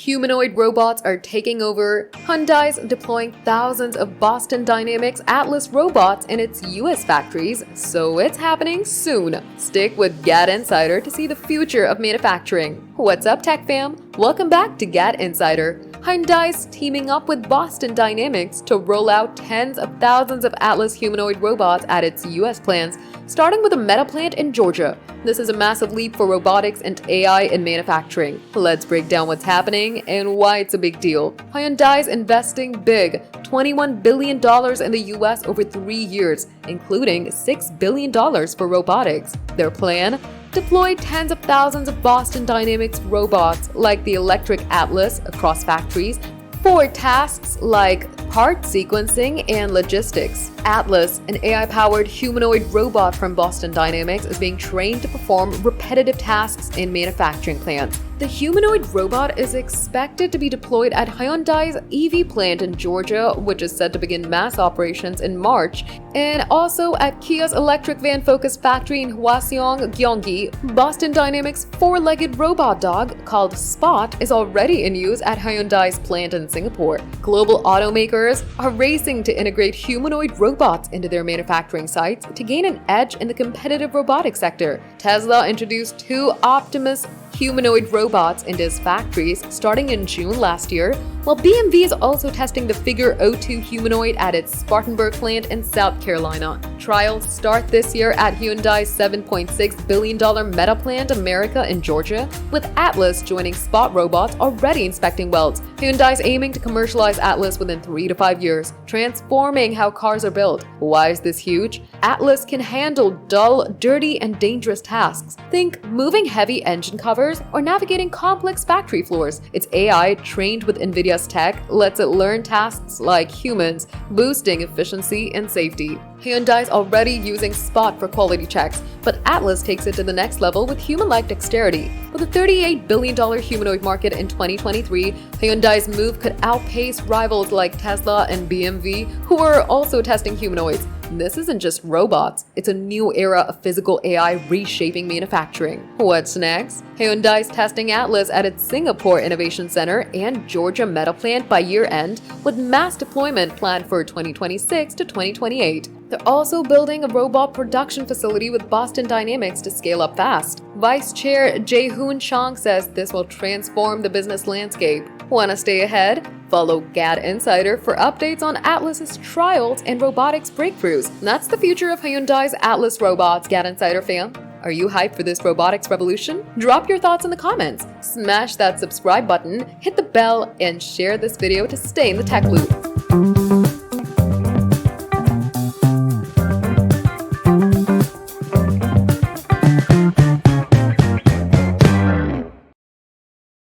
Humanoid robots are taking over. Hyundai's deploying thousands of Boston Dynamics Atlas robots in its US factories, so it's happening soon. Stick with GadInsider to see the future of manufacturing. What's up, Tech Fam? Welcome back to GadInsider. Hyundai's teaming up with Boston Dynamics to roll out tens of thousands of Atlas humanoid robots at its US plants, starting with a meta plant in Georgia. This is a massive leap for robotics and AI in manufacturing. Let's break down what's happening and why it's a big deal. Hyundai's investing big, $21 billion in the US over 3 years, including $6 billion for robotics. Their plan? Deploy tens of thousands of Boston Dynamics robots like the electric Atlas across factories for tasks like part sequencing and logistics. Atlas, an AI-powered humanoid robot from Boston Dynamics, is being trained to perform repetitive tasks in manufacturing plants. The humanoid robot is expected to be deployed at Hyundai's EV plant in Georgia, which is set to begin mass operations in March, and also at Kia's electric van-focused factory in Hwaseong, Gyeonggi. Boston Dynamics' four-legged robot dog, called Spot, is already in use at Hyundai's plant in Singapore. Global automakers are racing to integrate humanoid robots into their manufacturing sites to gain an edge in the competitive robotics sector. Tesla introduced two Optimus humanoid robots into its factories starting in June last year, while BMW is also testing the Figure 02 humanoid at its Spartanburg plant in South Carolina. Trials start this year at Hyundai's $7.6 billion Meta plant America in Georgia, with Atlas joining Spot robots already inspecting welds. Hyundai's aiming to commercialize Atlas within 3 to 5 years, transforming how cars are built. Why is this huge? Atlas can handle dull, dirty, and dangerous tasks. Think moving heavy engine covers or navigating complex factory floors. Its AI, trained with NVIDIA's tech, lets it learn tasks like humans, boosting efficiency and safety. Hyundai's already using Spot for quality checks, but Atlas takes it to the next level with human-like dexterity. With a $38 billion humanoid market in 2023, Hyundai's move could outpace rivals like Tesla and BMW, who are also testing humanoids. This isn't just robots, it's a new era of physical AI reshaping manufacturing. What's next? Hyundai's testing Atlas at its Singapore Innovation Center and Georgia Meta plant by year-end, with mass deployment planned for 2026 to 2028. They're also building a robot production facility with Boston Dynamics to scale up fast. Vice Chair Jae-hoon Chang says this will transform the business landscape. Want to stay ahead? Follow GadInsider for updates on Atlas's trials and robotics breakthroughs. That's the future of Hyundai's Atlas robots, GadInsider fam. Are you hyped for this robotics revolution? Drop your thoughts in the comments. Smash that subscribe button, hit the bell, and share this video to stay in the tech loop.